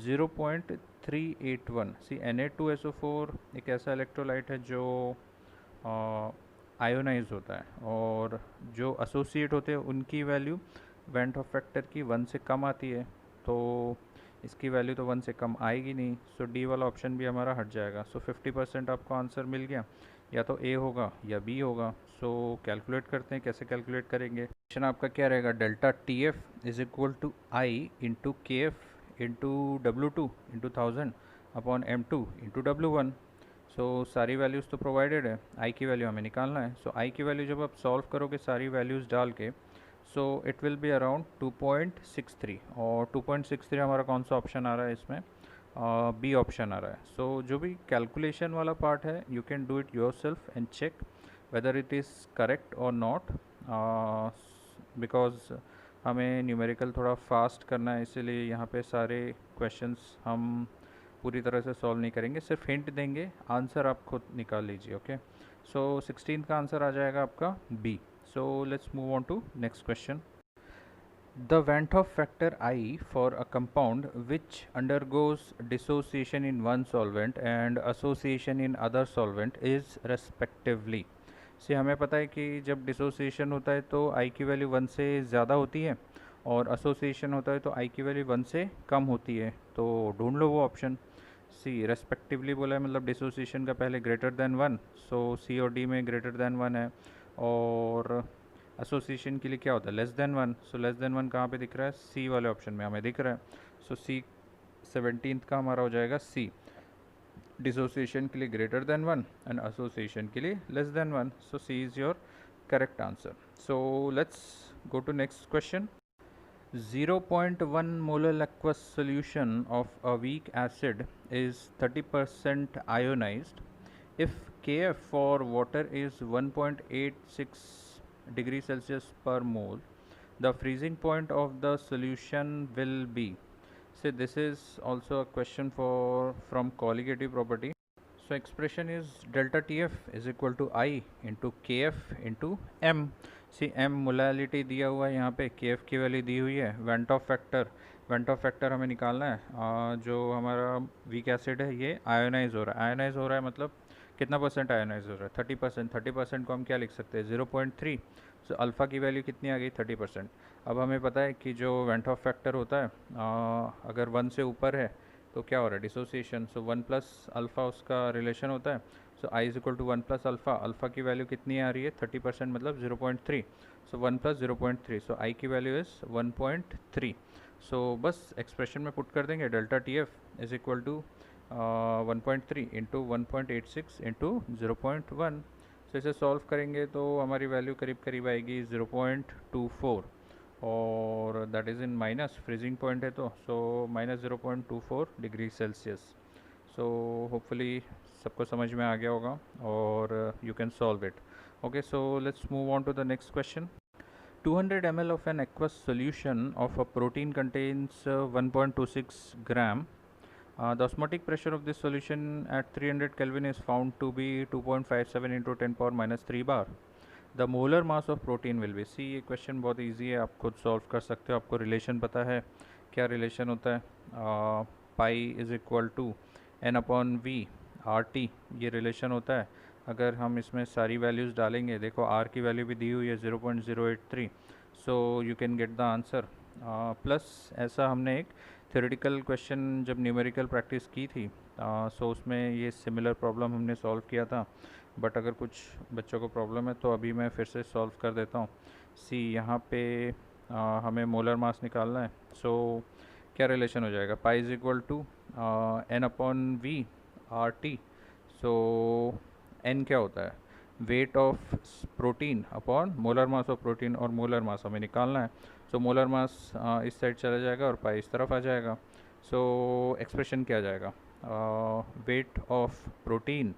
0.381. सी Na2SO4 एक ऐसा इलेक्ट्रोलाइट है जो आयोनाइज होता है, और जो एसोसिएट होते हैं उनकी वैल्यू वेंट ऑफ फैक्टर की 1 से कम आती है, तो इसकी वैल्यू तो 1 से कम आएगी नहीं. सो डी वाला ऑप्शन भी हमारा हट जाएगा. सो 50% आपको आंसर मिल गया, या तो ए होगा या बी होगा. सो कैलकुलेट करते हैं, कैसे कैलकुलेट करेंगे. क्वेश्चन आपका क्या रहेगा? Delta T F is equal to I into K F into W2 into 1000 upon M2 into W1. So सारी वैल्यूज़ तो प्रोवाइडेड है, आई की वैल्यू हमें निकालना है. सो आई की वैल्यू जब आप सॉल्व करोगे सारी वैल्यूज़ डाल के, so it will be around 2.63. और 2.63 हमारा कौन सा ऑप्शन आ रहा है इसमें? बी ऑप्शन आ रहा है. सो जो भी कैलकुलेशन वाला पार्ट है you can do it yourself and check whether it is correct और नॉट, बिकॉज हमें न्यूमेरिकल थोड़ा फास्ट करना है, इसीलिए यहाँ पे सारे क्वेश्चंस हम पूरी तरह से सॉल्व नहीं करेंगे, सिर्फ हिंट देंगे. आंसर आप खुद निकाल लीजिए. ओके, सो 16 का आंसर आ जाएगा आपका B. So let's move on to next question. The Van't Hoff factor I for a compound which undergoes dissociation in one solvent and association in other solvent is respectively. से हमें पता है कि जब डिसोसिएशन होता है तो I की वैल्यू 1 से ज़्यादा होती है, और एसोसिएशन होता है तो I की वैल्यू 1 से कम होती है. तो ढूंढ लो वो ऑप्शन. सी रेस्पेक्टिवली बोला है मतलब डिसोसिएशन का पहले ग्रेटर देन 1, सो सी और डी में ग्रेटर देन 1 है, और एसोसिएशन के लिए क्या होता है? Less than 1. So less than 1 कहाँ पे दिख रहा है? सी वाले ऑप्शन में हमें दिख रहा है. सो सी 17th का हमारा हो जाएगा सी. डिसोसिएशन के लिए ग्रेटर देन 1 एंड एसोसिएशन के लिए less than 1. So C is your correct answer. So let's go to next question. 0.1 molar aqueous solution of a weak acid is 30% ionized. If Kf for water is 1.86 degrees Celsius per mole, the freezing point of the solution will be. So this is also a question from colligative property. So expression is delta Tf is equal to I into Kf into M. C m molality दिया हुआ है यहाँ पे, Kf की वैल्यू दी हुई है. वेंट ऑफ फैक्टर हमें निकालना है. जो हमारा वीक एसिड है ये आयोनाइज हो रहा है. आयोनाइज हो रहा है मतलब कितना परसेंट आयोनाइज हो रहा है? 30%. 30% को हम क्या लिख सकते हैं? 0.3. सो अल्फ़ा की वैल्यू कितनी आ गई? 30%. अब हमें पता है कि जो वेंट ऑफ फैक्टर होता है अगर 1 से ऊपर है तो क्या हो रहा है? डिसोसिएशन. सो 1 प्लस अल्फ़ा उसका रिलेशन होता है. So I is equal to 1 plus alpha. Alpha की वैल्यू कितनी आ रही है? 30% मतलब 0.3. सो 1 प्लस 0.3. सो आई की वैल्यू इज़ 1.3. सो बस एक्सप्रेशन में पुट कर देंगे delta T F is equal to 1.3 into 1.86 into 0.1. So इसे सॉल्व करेंगे तो हमारी वैल्यू करीब करीब आएगी 0.24, और that is in minus. Freezing point है तो so -0.24 degree Celsius. So hopefully सबको समझ में आ गया होगा और you can solve it. Okay, so let's move on to the next question. 200 ml of an aqueous solution of a protein contains 1.26 gram The osmotic pressure of this solution at 300 Kelvin is found to be 2.57 into 10 power minus 3 bar. The molar mass of protein will be, see ये क्वेश्चन बहुत इजी है, आप खुद सॉल्व कर सकते हो, आपको रिलेशन पता है, क्या रिलेशन होता है, pi is equal to N upon V R T, ये रिलेशन होता है। अगर हम इसमें सारी वैल्यूज़ डालेंगे, देखो आर की वैल्यू भी दी हुई है 0.083, सो you can get the answer. Plus ऐसा हमने एक थ्योरेटिकल क्वेश्चन जब न्यूमेरिकल प्रैक्टिस की थी, सो उसमें ये सिमिलर प्रॉब्लम हमने सॉल्व किया था, बट अगर कुछ बच्चों को प्रॉब्लम है तो अभी मैं फिर से सॉल्व कर देता हूँ। सी यहाँ पे हमें मोलर मास निकालना है, सो क्या रिलेशन हो जाएगा, pi is equal to N upon V R T. So N क्या होता है, weight of protein upon molar mass of protein, और मोलर मास हमें निकालना है। सो मोलर मास इस साइड चला जाएगा और पाई इस तरफ आ जाएगा। सो एक्सप्रेशन क्या आ जाएगा, weight of protein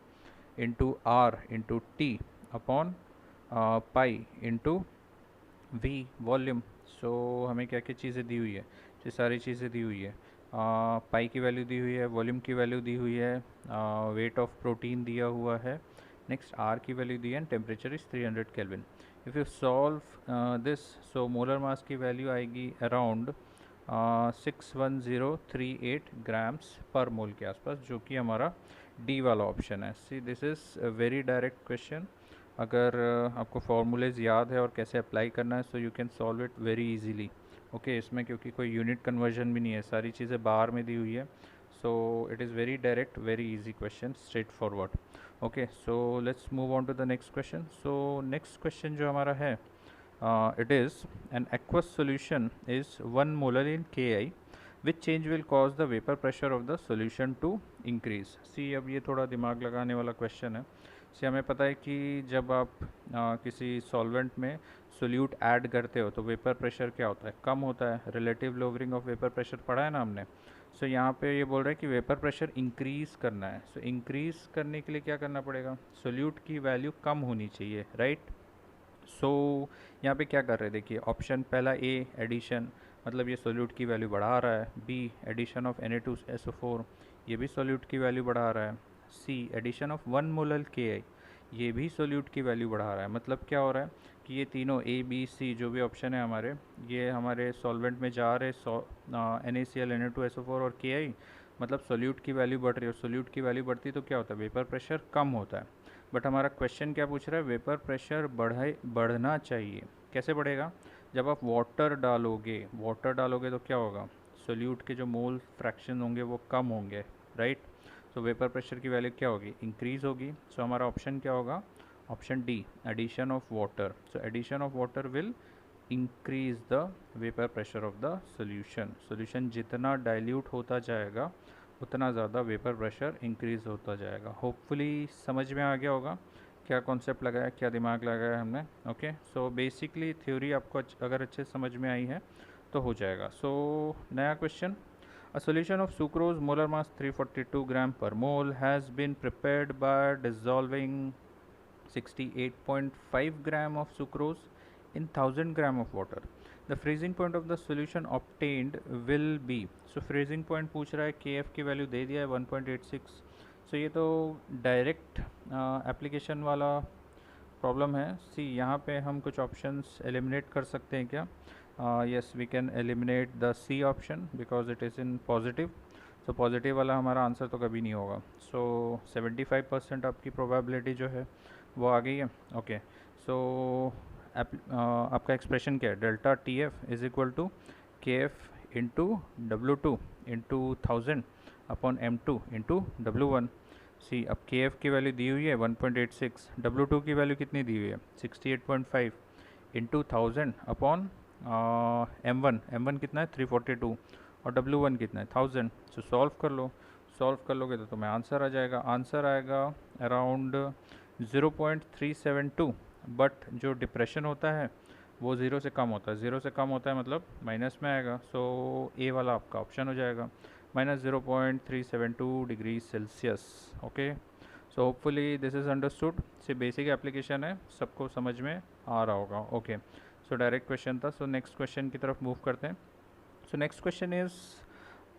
into R into T upon pi into V volume. So हमें क्या क्या चीज़ें दी हुई है, ये सारी चीज़ें दी हुई है, पाई की वैल्यू दी हुई है, वॉल्यूम की वैल्यू दी हुई है, वेट ऑफ प्रोटीन दिया हुआ है, नेक्स्ट आर की वैल्यू दी है, and temperature is 300 kelvin. If you solve this, so molar mass की वैल्यू आएगी अराउंड 61038 ग्राम्स पर मोल के आसपास, जो कि हमारा डी वाला ऑप्शन है। सी this is very direct question. अगर आपको फॉर्मूलेज याद है और कैसे अप्लाई करना है, so you can solve it very easily. Okay, इसमें क्योंकि कोई यूनिट कन्वर्जन भी नहीं है, सारी चीज़ें बाहर में दी हुई है, so it is very direct, very easy question, straightforward. Okay, so let's move on to the next question. So next question जो हमारा है, it is an aqueous solution is 1 molar in Ki, which change will cause the vapor pressure of the solution to increase। सी अब ये थोड़ा दिमाग लगाने वाला क्वेश्चन है। सी हमें पता है कि जब आप किसी सॉल्वेंट में सोल्यूट ऐड करते हो तो वेपर प्रेशर क्या होता है, कम होता है, relative lowering of vapour pressure पढ़ा है ना हमने। सो यहाँ पे ये बोल रहा है कि वेपर प्रेशर इंक्रीज़ करना है। सो इंक्रीज़ करने के लिए क्या करना पड़ेगा, सोल्यूट की वैल्यू कम होनी चाहिए, राइट। सो यहाँ पे क्या कर रहे हैं, देखिए ऑप्शन पहला ए एडिशन, मतलब ये सोल्यूट की वैल्यू बढ़ा रहा है। बी एडिशन ऑफ Na2SO4, ये भी सोल्यूट की वैल्यू बढ़ा रहा है। सी एडिशन ऑफ 1 मोलर Ki, ये भी सोल्यूट की वैल्यू बढ़ा रहा है। मतलब क्या हो रहा है कि ये तीनों ए बी सी जो भी ऑप्शन है हमारे, ये हमारे सॉल्वेंट में जा रहे NaCl Na2SO4 और Ki, मतलब सोल्यूट की वैल्यू बढ़ रही है। सोल्यूट की वैल्यू बढ़ती तो क्या होता है, वेपर प्रेशर कम होता है। बट हमारा क्वेश्चन क्या पूछ रहा है, वेपर प्रेशर बढ़ना चाहिए। कैसे बढ़ेगा, जब आप वाटर डालोगे तो क्या होगा, सोल्यूट के जो मोल फ्रैक्शन होंगे वो कम होंगे, राइट। तो वेपर प्रेशर की वैल्यू क्या होगी, इंक्रीज़ होगी। सो हमारा ऑप्शन क्या होगा, option D addition of water. So addition of water will increase the vapour pressure of the solution जितना डाइल्यूट होता जाएगा उतना ज़्यादा वेपर प्रेशर इंक्रीज़ होता जाएगा। होपफुली समझ में आ गया होगा क्या कॉन्सेप्ट लगाया, क्या दिमाग लगाया हमने। ओके, सो बेसिकली थ्योरी आपको अगर अच्छे समझ में आई है तो हो जाएगा। सो नया question, a solution of sucrose molar mass 342 gram पर mole has been prepared by dissolving 68.5 gram of sucrose in 1000 gram of water. The freezing point of the solution obtained will be, so freezing point पूछ रहा है, Kf की वैल्यू दे दिया है 1.86। सो ये तो डायरेक्ट एप्लीकेशन वाला प्रॉब्लम है। सी यहाँ पे हम कुछ ऑप्शंस एलिमिनेट कर सकते हैं क्या, yes we can eliminate the C option because it is in positive. So positive वाला हमारा आंसर तो कभी नहीं होगा। सो 75% आपकी प्रोबेबिलिटी जो है वो आ गई है। ओके, सो आपका एक्सप्रेशन क्या है, delta T F is equal to K F into W2 into 1000 upon M2 into W1। See अब के एफ की वैल्यू दी हुई है 1.86, W2 की वैल्यू कितनी दी हुई है 68.5 इंटू 1000 अपॉन M1 कितना है 342 और W1 कितना है 1000। सो सॉल्व कर लो, सॉल्व कर लोगे तो तुम्हें आंसर आ जाएगा। आंसर आएगा अराउंड 0.372, बट जो डिप्रेशन होता है वो ज़ीरो से कम होता है, ज़ीरो से कम होता है मतलब माइनस में आएगा। सो ए वाला आपका ऑप्शन हो जाएगा, -0.372 degree Celsius. Okay, so hopefully this is understood. से बेसिक एप्लीकेशन है, सबको समझ में आ रहा होगा। ओके, सो डायरेक्ट क्वेश्चन था। सो नेक्स्ट क्वेश्चन की तरफ मूव करते हैं। सो next question is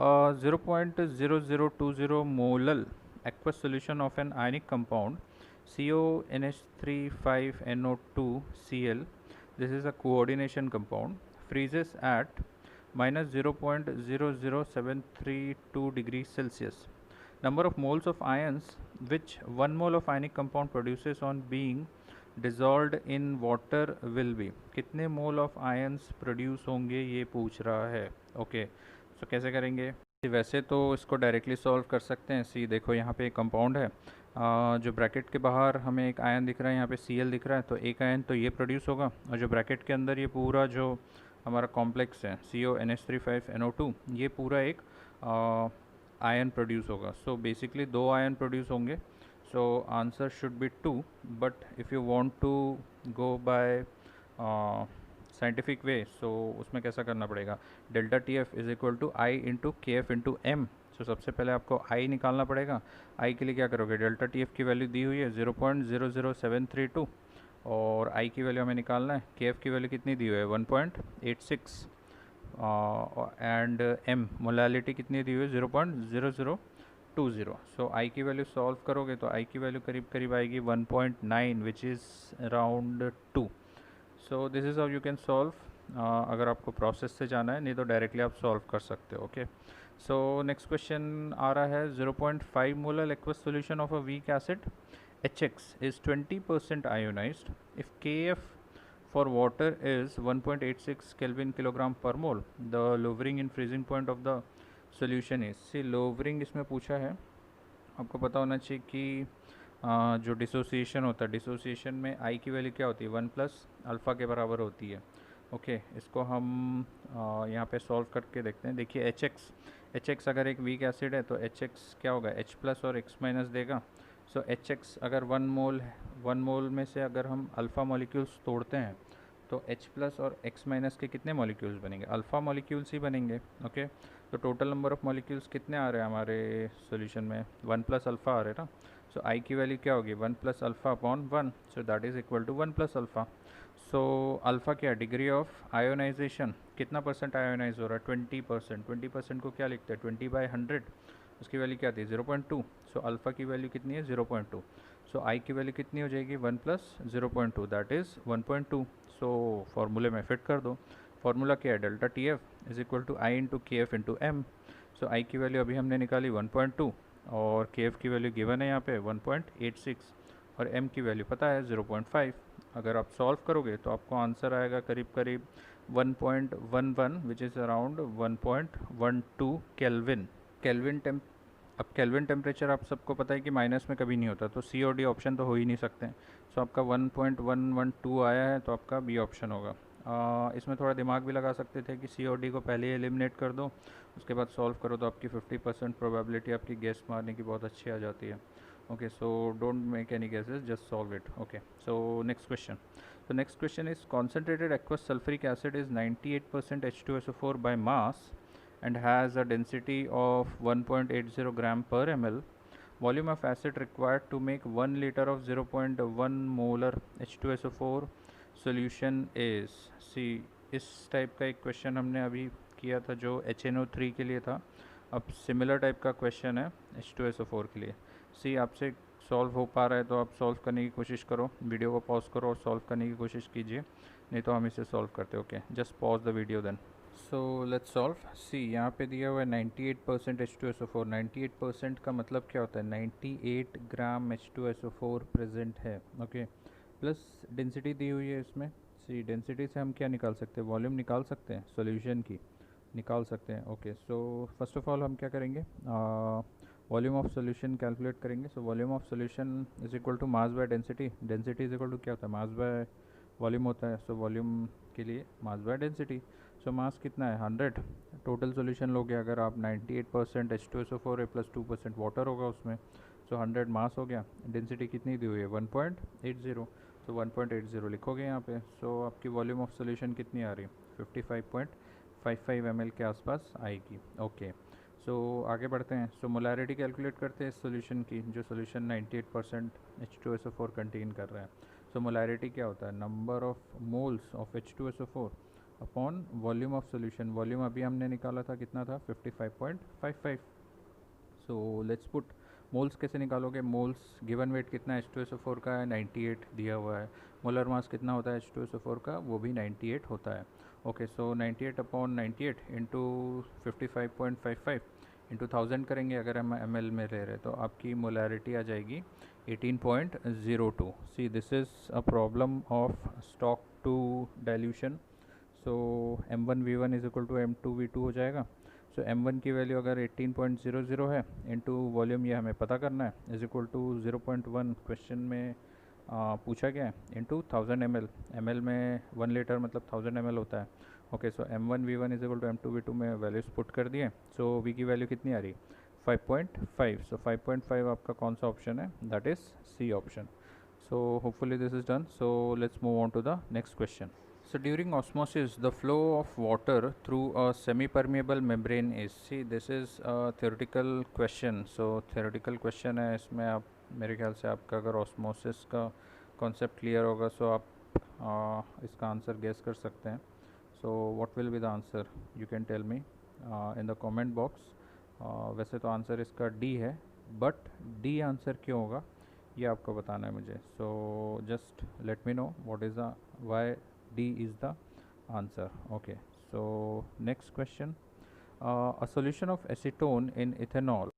0.0020 molal aqueous solution of an ionic compound CONH35NO2Cl. This is a coordination compound. Freezes at minus 0.00732 degrees Celsius. Number of moles of ions which 1 mole of ionic compound produces on being dissolved in water will be. कितने मोल ऑफ आयंस प्रोड्यूस होंगे ये पूछ रहा है. ओके, सो कैसे करेंगे? वैसे तो इसको डायरेक्टली सॉल्व कर सकते हैं. सी देखो, यहाँ पे एक कंपाउंड है, जो ब्रैकेट के बाहर हमें एक आयन दिख रहा है, यहाँ पे Cl दिख रहा है, तो एक आयन तो ये प्रोड्यूस होगा, और जो ब्रैकेट के अंदर ये पूरा जो हमारा कॉम्प्लेक्स है CONH35NO2, ये पूरा एक आयन प्रोड्यूस होगा. सो बेसिकली 2 आयन प्रोड्यूस होंगे. So answer should be 2. But if you want to go by scientific way, so उसमें कैसा करना पड़ेगा? Delta T F is equal to I into K F into M. So सबसे पहले आपको आई निकालना पड़ेगा. आई के लिए क्या करोगे? डेल्टा टी एफ की वैल्यू दी हुई है 0.00732, और आई की वैल्यू हमें निकालना है. के एफ की वैल्यू कितनी दी हुई है? 1.86, एंड एम मोलालिटी कितनी दी हुई है? 0.0020. सो आई की वैल्यू सॉल्व करोगे तो आई की वैल्यू करीब करीब आएगी 1.9, which is around 2. So this is how you can solve. अगर आपको प्रोसेस से जाना है, नहीं तो डायरेक्टली आप सॉल्व कर सकते हो. ओके, सो नेक्स्ट क्वेश्चन आ रहा है. 0.5 molar aqueous solution of a weak acid HX is 20% ionized. If KF for water is 1.86 Kelvin kilogram per mole, the lowering in freezing point of the solution is. See, lowering इसमें पूछा है. आपको पता होना चाहिए कि जो डिसोसिएशन होता है, डिसोसिएशन में आई की वैल्यू क्या होती है? 1 प्लस अल्फ़ा के बराबर होती है. ओके, इसको हम यहाँ पे सॉल्व करके देखते हैं. देखिए एच एक्स अगर एक वीक एसिड है तो एच एक्स क्या होगा? H प्लस और X माइनस देगा. सो एच एक्स अगर 1 मोल में से अगर हम अल्फ़ा मॉलिक्यूल्स तोड़ते हैं तो H प्लस और X माइनस के कितने मॉलिक्यूल्स बनेंगे? अल्फ़ा मॉलिक्यूल्स ही बनेंगे. ओके, तो टोटल नंबर ऑफ़ मॉलिक्यूल्स कितने आ रहे हैं हमारे सॉल्यूशन में? 1 प्लस अल्फ़ा आ रहे हैं ना. सो आई की वैल्यू क्या होगी? 1 plus alpha upon 1, so that is equal to 1 plus alpha. So alpha क्या? Degree of ionisation. कितना परसेंट आयोनाइज हो रहा है? 20%. 20% को क्या लिखते हैं? 20/100. उसकी वैल्यू क्या आती है? 0.2. सो अल्फ़ा की वैल्यू कितनी है? 0.2. सो आई की वैल्यू कितनी हो जाएगी? 1 प्लस 0.2, दैट इज़ 1.2. सो फार्मूले में फिट कर दो. फार्मूला क्या है? Delta T F is equal to I into K F into M. So I की वैल्यू अभी हमने निकाली 1.2, और के एफ की वैल्यू गिवन है यहाँ पे 1.86, और एम की वैल्यू पता है 0.5. अगर आप सॉल्व करोगे तो आपको आंसर आएगा करीब करीब 1.11, which is around 1.12 kelvin. Kelvin temp अब केल्विन टेम्परेचर आप सबको पता है कि माइनस में कभी नहीं होता, तो सी और डी ऑप्शन तो हो ही नहीं सकते. सो आपका 1.112 आया है, तो आपका बी ऑप्शन होगा. इसमें थोड़ा दिमाग भी लगा सकते थे कि सी और डी को पहले ही एलिमिनेट कर दो, उसके बाद सॉल्व करो, तो आपकी 50% प्रोबेबिलिटी आपकी गेस मारने की बहुत अच्छी आ जाती है. Okay, so don't make any guesses, just solve it. Okay, so next question. So next question is, concentrated aqueous sulfuric acid is 98% H2SO4 by mass and has a density of 1.80 gram per ml. Volume of acid required to make 1 liter of 0.1 molar H2SO4 solution is. See, इस टाइप का एक क्वेश्चन हमने अभी किया था जो HNO3 के लिए था. अब सिमिलर टाइप का क्वेश्चन है H2SO4 के लिए. सी, आपसे सॉल्व हो पा रहा है तो आप सॉल्व करने की कोशिश करो, वीडियो को पॉज करो और सॉल्व करने की कोशिश कीजिए, नहीं तो हम इसे सॉल्व करते. Okay, just pause the video then. So let's solve. See, यहाँ पे दिया हुआ है 98% H2SO4. 98% का मतलब क्या होता है? 98 ग्राम H2SO4 प्रेजेंट है. ओके, प्लस डेंसिटी दी हुई है इसमें. सी, डेंसिटी से हम क्या निकाल सकते हैं? वॉल्यूम निकाल सकते हैं, सॉल्यूशन की निकाल सकते हैं. Okay, so first of all हम क्या करेंगे? वॉल्यूम ऑफ सोल्यूशन कैलकुलेट करेंगे. So volume of solution is equal to mass by density. Density is equal to क्या होता है? मास बाय वॉल्यूम होता है. सो वॉल्यूम के लिए मास बाय डेंसिटी. सो मास कितना है? 100. टोटल सोल्यूशन लोगे अगर आप 98% H2SO4 है प्लस 2% वाटर होगा उसमें, सो 100 मास हो गया. डेंसिटी कितनी दी हुई है? 1.80. सो 1.80 लिखोगे यहाँ पे. सो आपकी वॉल्यूम ऑफ सोल्यूशन कितनी आ रही है? 55.55 ml के आसपास आएगी. ओके, सो आगे बढ़ते हैं. सो मोलारिटी कैलकुलेट करते हैं इस सोल्यूशन की, जो सोल्यूशन 98% H2SO4 कंटेन कर रहा है. सो मोलारिटी क्या होता है? Number of moles of H2SO4 upon volume of solution. Volume अभी हमने निकाला था, कितना था, 55.55। So let's put moles. कैसे निकालोगे मोल्स? गिवन वेट कितना H2SO4 का है, 98 दिया हुआ है। मोलर मास कितना होता है H2SO4 का, वो भी 98 होता है। ओके, सो 98 अपॉन 98 इंटू 55.55 इंटू 1000 करेंगे अगर हम ml में ले रहे तो आपकी मोलैरिटी आ जाएगी 18.02। See this is a problem of stock to dilution. So m1v1 is equal to m2v2 हो जाएगा। सो m1 की वैल्यू अगर 18.00 है इंटू वॉल्यूम, ये हमें पता करना है, इज इक्वल टू 0.1 क्वेश्चन में पूछा गया है, इंटू 1000 ml में 1 लीटर मतलब 1000 ml होता है। Okay, so m1v1 is equal to m2v2 में वैल्यूज पुट कर दिए। सो v की वैल्यू कितनी आ रही, 5.5। सो 5.5 आपका कौन सा ऑप्शन है, that is C option. So hopefully this is done. So let's move on to the next question. So during osmosis, the flow of water through a semi-permeable membrane is, see this is a theoretical question. So theoretical question है, इसमें आप मेरे ख्याल से आपका अगर osmosis का concept clear होगा so आप इसका आंसर गेस कर सकते हैं। So what will be the answer? You can tell me in the comment box. वैसे तो आंसर इसका D है, बट D आंसर क्यों होगा ये आपको बताना है मुझे। So just let me know what is the why D is the answer. Okay, so next question. A solution of acetone in ethanol.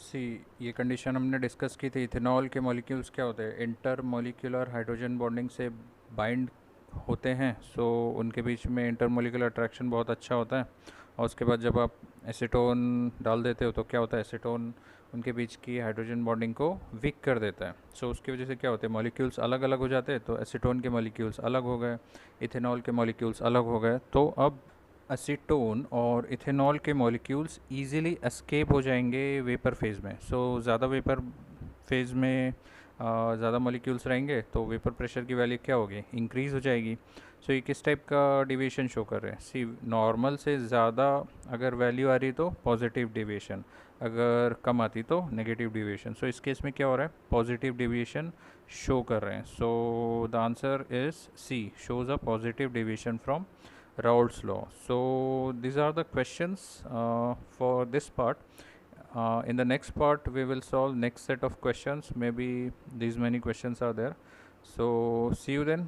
सी ये कंडीशन हमने डिस्कस की थी। इथेनॉल के मॉलिक्यूल्स क्या होते हैं, इंटर मॉलिक्यूलर हाइड्रोजन बॉन्डिंग से बाइंड होते हैं। सो उनके बीच में इंटर मॉलिक्यूलर अट्रैक्शन बहुत अच्छा होता है। और उसके बाद जब आप एसीटोन डाल देते हो तो क्या होता है, एसीटोन उनके बीच की हाइड्रोजन बॉन्डिंग को वीक कर देता है। सो उसकी वजह से क्या होते हैं, मॉलिक्यूल्स अलग अलग हो जाते हैं। तो एसीटोन के मॉलिक्यूल्स अलग हो गए, इथेनॉल के मॉलिक्यूल्स अलग हो गए। तो अब एसीटोन और इथेनॉल के मॉलिक्यूल्स इजीली एस्केप हो जाएंगे वेपर फेज़ में। सो ज़्यादा वेपर फेज़ में ज़्यादा मॉलिक्यूल्स रहेंगे तो वेपर प्रेशर की वैल्यू क्या होगी, इंक्रीज़ हो जाएगी। सो ये किस टाइप का डिविएशन शो कर रहे हैं, सी नॉर्मल से ज़्यादा अगर वैल्यू आ रही तो पॉजिटिव डिविएशन, अगर कम आती तो नेगेटिव डिविएशन। सो इस केस में क्या हो रहा है, पॉजिटिव डिविएशन शो कर रहे हैं। So the answer is C, shows a positive deviation from Raoult's law. So these are the questions for this part. In the next part, we will solve next set of questions. Maybe these many questions are there. So see you then.